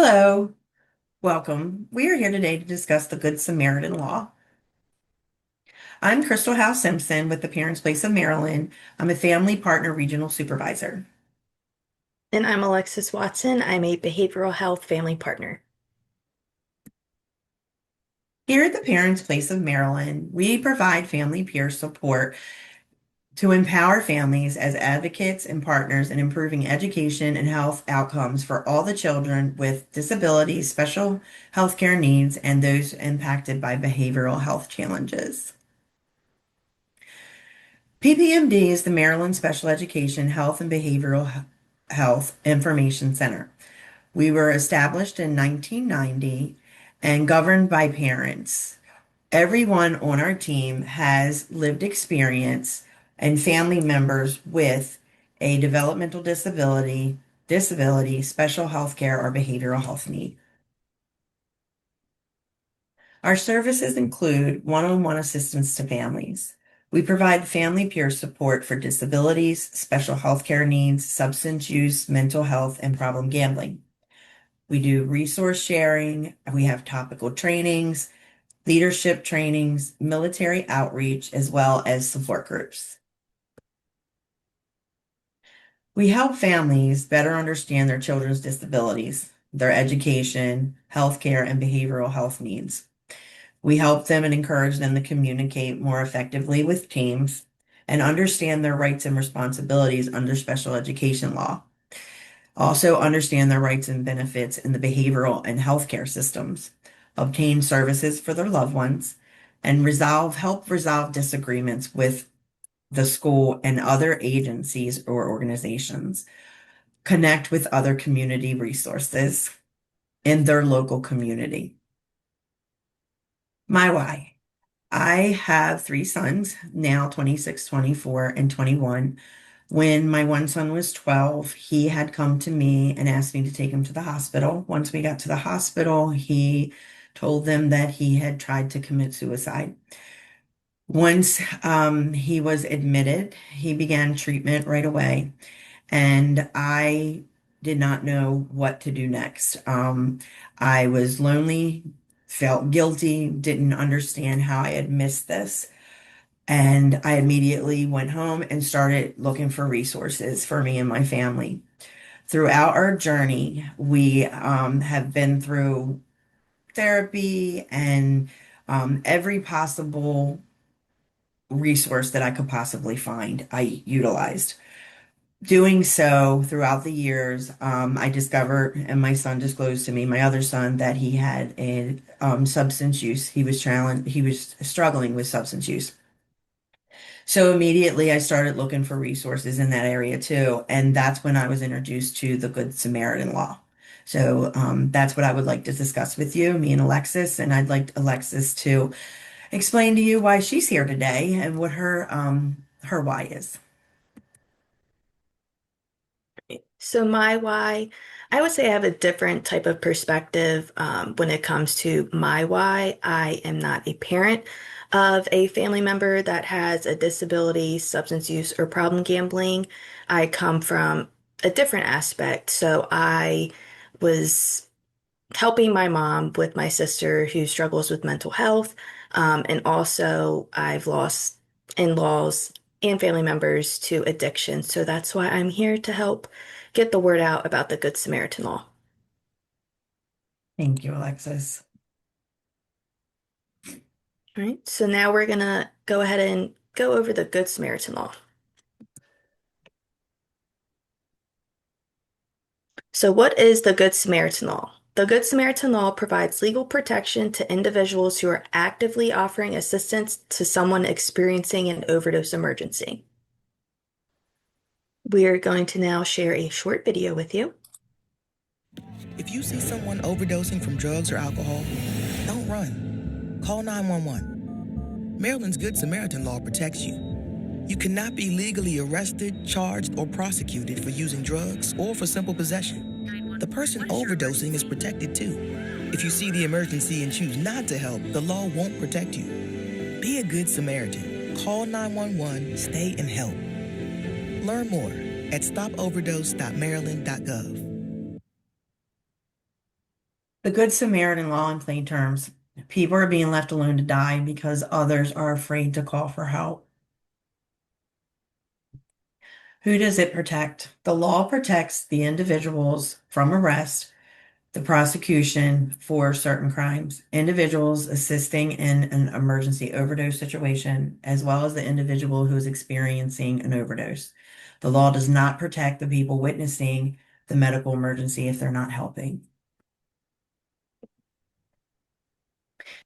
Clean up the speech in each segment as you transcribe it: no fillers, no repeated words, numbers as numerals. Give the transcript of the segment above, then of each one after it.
Hello, welcome. We are here today to discuss the Good Samaritan Law. I'm Crystal House Simpson with the Parents Place of Maryland. I'm a family partner regional supervisor. And I'm Alexis Watson. I'm a behavioral health family partner. Here at the Parents Place of Maryland, we provide family peer support to empower families as advocates and partners in improving education and health outcomes for all the children with disabilities, special healthcare needs, and those impacted by behavioral health challenges. PPMD is the Maryland Special Education Health and Behavioral Health Information Center. We were established in 1990 and governed by parents. Everyone on our team has lived experience and family members with a developmental disability, special health care, or behavioral health need. Our services include one-on-one assistance to families. We provide family peer support for disabilities, special healthcare needs, substance use, mental health, and problem gambling. We do resource sharing. We have topical trainings, leadership trainings, military outreach, as well as support groups. We help families better understand their children's disabilities, their education, healthcare, and behavioral health needs. We help them and encourage them to communicate more effectively with teams and understand their rights and responsibilities under special education law. Also understand their rights and benefits in the behavioral and healthcare systems, obtain services for their loved ones, and help resolve disagreements with the school and other agencies or organizations. Connect with other community resources in their local community. My why. I have three sons, now 26, 24, and 21. When my one son was 12, he had come to me and asked me to take him to the hospital. Once we got to the hospital, he told them that he had tried to commit suicide. Once he was admitted, he began treatment right away, and I did not know what to do next. I was lonely, felt guilty, didn't understand how I had missed this. And I immediately went home and started looking for resources for me and my family. Throughout our journey, we have been through therapy and every possible resource that I could possibly find, I utilized. Doing so throughout the years, I discovered, and my son disclosed to me, my other son, that he had a substance use. He was struggling with substance use. So immediately I started looking for resources in that area too. And that's when I was introduced to the Good Samaritan Law. So that's what I would like to discuss with you, me and Alexis. And I'd like Alexis to explain to you why she's here today and what her why is. So my why, I would say I have a different type of perspective when it comes to my why. I am not a parent of a family member that has a disability, substance use, or problem gambling. I come from a different aspect. So I was helping my mom with my sister who struggles with mental health. And also, I've lost in-laws and family members to addiction. So that's why I'm here to help get the word out about the Good Samaritan Law. Thank you, Alexis. All right. So now we're gonna go ahead and go over the Good Samaritan Law. So what is the Good Samaritan Law? The Good Samaritan Law provides legal protection to individuals who are actively offering assistance to someone experiencing an overdose emergency. We are going to now share a short video with you. If you see someone overdosing from drugs or alcohol, don't run. Call 911. Maryland's Good Samaritan Law protects you. You cannot be legally arrested, charged, or prosecuted for using drugs or for simple possession. The person overdosing is protected too. If you see the emergency and choose not to help, the law won't protect you. Be a good Samaritan. Call 911, stay and help. Learn more at stopoverdose.maryland.gov. The Good Samaritan law in plain terms. People are being left alone to die because others are afraid to call for help. Who does it protect? The law protects the individuals from arrest, the prosecution for certain crimes, individuals assisting in an emergency overdose situation, as well as the individual who is experiencing an overdose. The law does not protect the people witnessing the medical emergency if they're not helping.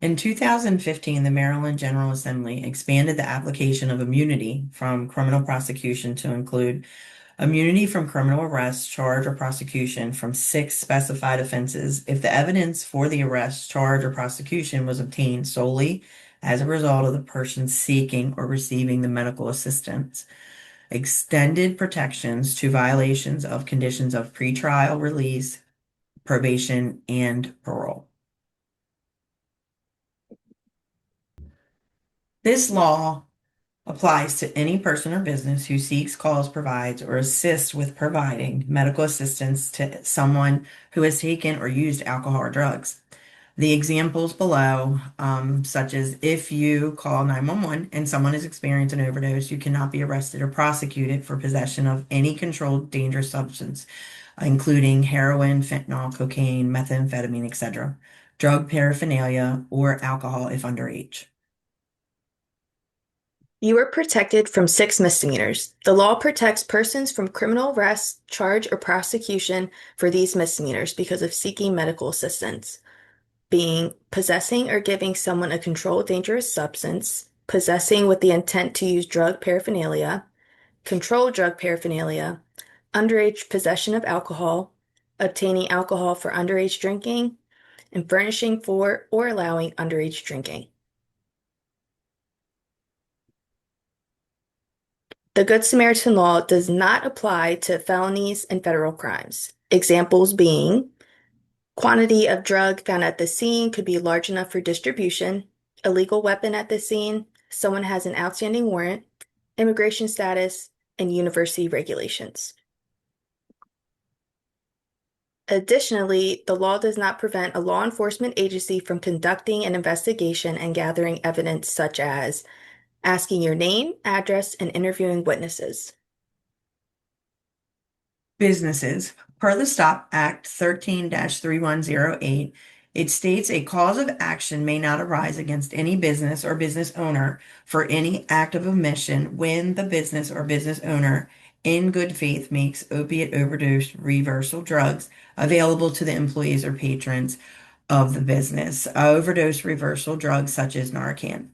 In 2015, the Maryland General Assembly expanded the application of immunity from criminal prosecution to include immunity from criminal arrest, charge, or prosecution from six specified offenses if the evidence for the arrest, charge, or prosecution was obtained solely as a result of the person seeking or receiving the medical assistance. Extended protections to violations of conditions of pretrial release, probation, and parole. This law applies to any person or business who seeks, calls, provides, or assists with providing medical assistance to someone who has taken or used alcohol or drugs. The examples below, such as if you call 911 and someone is experiencing an overdose, you cannot be arrested or prosecuted for possession of any controlled dangerous substance, including heroin, fentanyl, cocaine, methamphetamine, etc., drug paraphernalia, or alcohol if underage. You are protected from six misdemeanors. The law protects persons from criminal arrest, charge, or prosecution for these misdemeanors because of seeking medical assistance, being possessing or giving someone a controlled dangerous substance, possessing with the intent to use drug paraphernalia, controlled drug paraphernalia, underage possession of alcohol, obtaining alcohol for underage drinking, and furnishing for or allowing underage drinking. The Good Samaritan law does not apply to felonies and federal crimes. Examples being quantity of drug found at the scene could be large enough for distribution, illegal weapon at the scene, someone has an outstanding warrant, immigration status, and university regulations. Additionally, the law does not prevent a law enforcement agency from conducting an investigation and gathering evidence such as asking your name, address, and interviewing witnesses. Businesses. Per the Stop Act 13-3108, it states a cause of action may not arise against any business or business owner for any act of omission when the business or business owner in good faith makes opiate overdose reversal drugs available to the employees or patrons of the business. Overdose reversal drugs such as Narcan.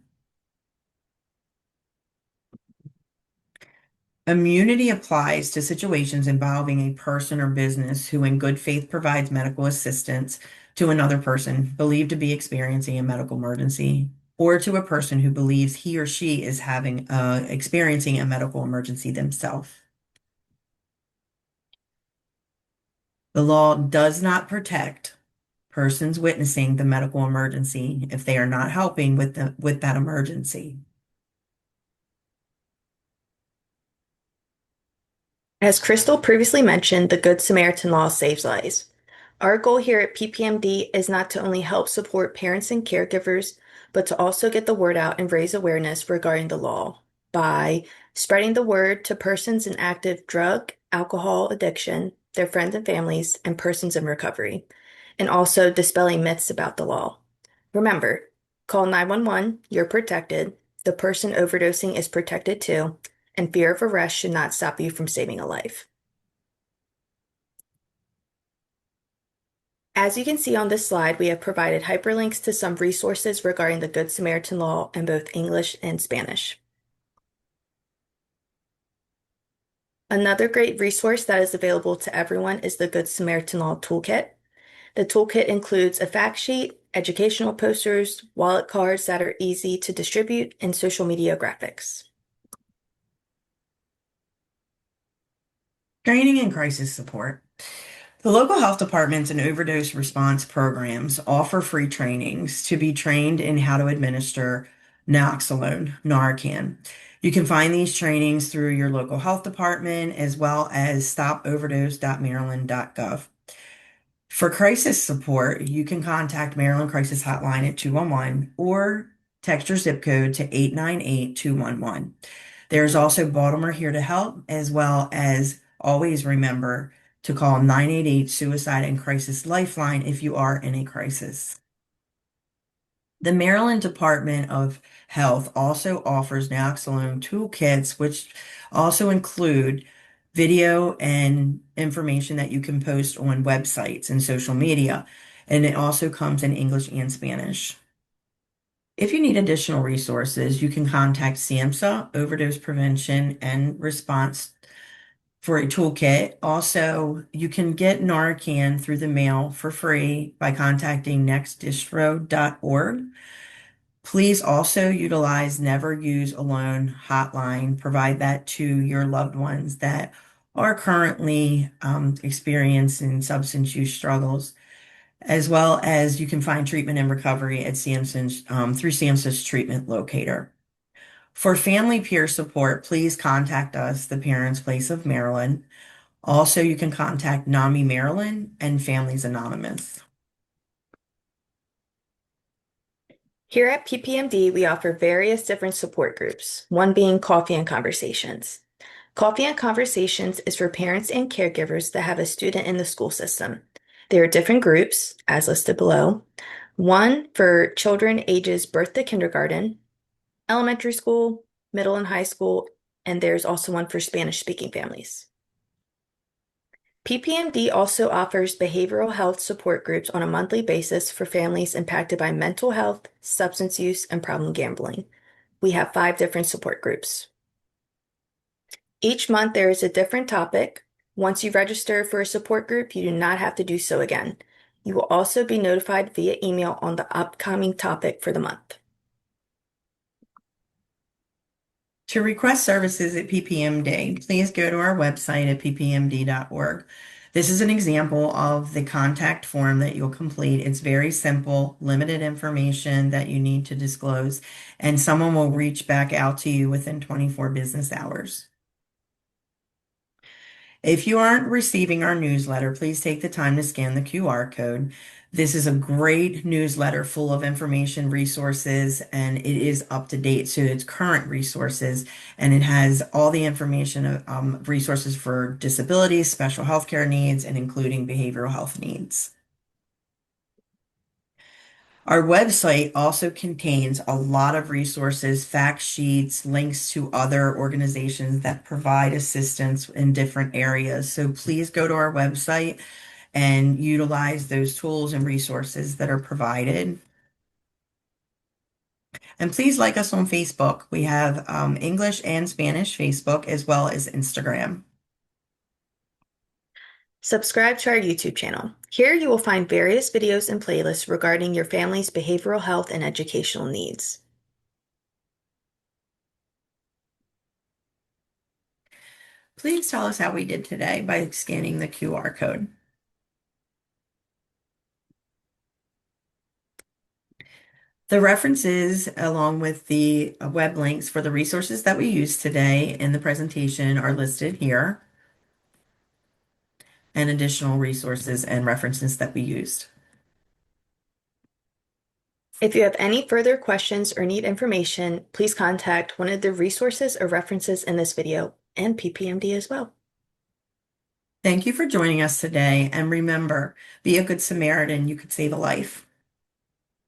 Immunity applies to situations involving a person or business who in good faith provides medical assistance to another person believed to be experiencing a medical emergency, or to a person who believes he or she is experiencing a medical emergency themselves. The law does not protect persons witnessing the medical emergency if they are not helping with that emergency. As Crystal previously mentioned, the Good Samaritan law saves lives. Our goal here at PPMD is not to only help support parents and caregivers, but to also get the word out and raise awareness regarding the law by spreading the word to persons in active drug, alcohol addiction, their friends and families, and persons in recovery, and also dispelling myths about the law. Remember, call 911, you're protected. The person overdosing is protected too, and fear of arrest should not stop you from saving a life. As you can see on this slide, we have provided hyperlinks to some resources regarding the Good Samaritan law in both English and Spanish. Another great resource that is available to everyone is the Good Samaritan Law Toolkit. The toolkit includes a fact sheet, educational posters, wallet cards that are easy to distribute, and social media graphics. Training and crisis support. The local health departments and overdose response programs offer free trainings to be trained in how to administer naloxone, Narcan. You can find these trainings through your local health department as well as stopoverdose.maryland.gov. For crisis support, you can contact Maryland Crisis Hotline at 211 or text your zip code to 898-211. There's also Baltimore Here to Help, as well as always remember to call 988 Suicide and Crisis Lifeline if you are in a crisis. The Maryland Department of Health also offers naloxone toolkits, which also include video and information that you can post on websites and social media. And it also comes in English and Spanish. If you need additional resources, you can contact SAMHSA, Overdose Prevention and Response, for a toolkit. Also, you can get Narcan through the mail for free by contacting nextdistro.org. Please also utilize Never Use Alone hotline. Provide that to your loved ones that are currently experiencing substance use struggles, as well as you can find treatment and recovery at Samson's through Samson's treatment locator. For family peer support, please contact us, the Parents Place of Maryland. Also, you can contact NAMI Maryland and Families Anonymous. Here at PPMD, we offer various different support groups, one being Coffee and Conversations. Coffee and Conversations is for parents and caregivers that have a student in the school system. There are different groups, as listed below. One for children ages birth to kindergarten, elementary school, middle and high school, and there's also one for Spanish-speaking families. PPMD also offers behavioral health support groups on a monthly basis for families impacted by mental health, substance use, and problem gambling. We have 5 different support groups. Each month there is a different topic. Once you register for a support group, you do not have to do so again. You will also be notified via email on the upcoming topic for the month. To request services at PPMD, please go to our website at ppmd.org. This is an example of the contact form that you'll complete. It's very simple, limited information that you need to disclose, and someone will reach back out to you within 24 business hours. If you aren't receiving our newsletter, please take the time to scan the QR code. This is a great newsletter full of information, resources, and it is up to date. So it's current resources, and it has all the information, resources for disabilities, special healthcare needs, and including behavioral health needs. Our website also contains a lot of resources, fact sheets, links to other organizations that provide assistance in different areas. So please go to our website and utilize those tools and resources that are provided. And please like us on Facebook. We have English and Spanish Facebook as well as Instagram. Subscribe to our YouTube channel. Here you will find various videos and playlists regarding your family's behavioral health and educational needs. Please tell us how we did today by scanning the QR code. The references, along with the web links for the resources that we used today in the presentation, are listed here, and additional resources and references that we used. If you have any further questions or need information, please contact one of the resources or references in this video and PPMD as well. Thank you for joining us today, and remember, be a good Samaritan. You could save a life.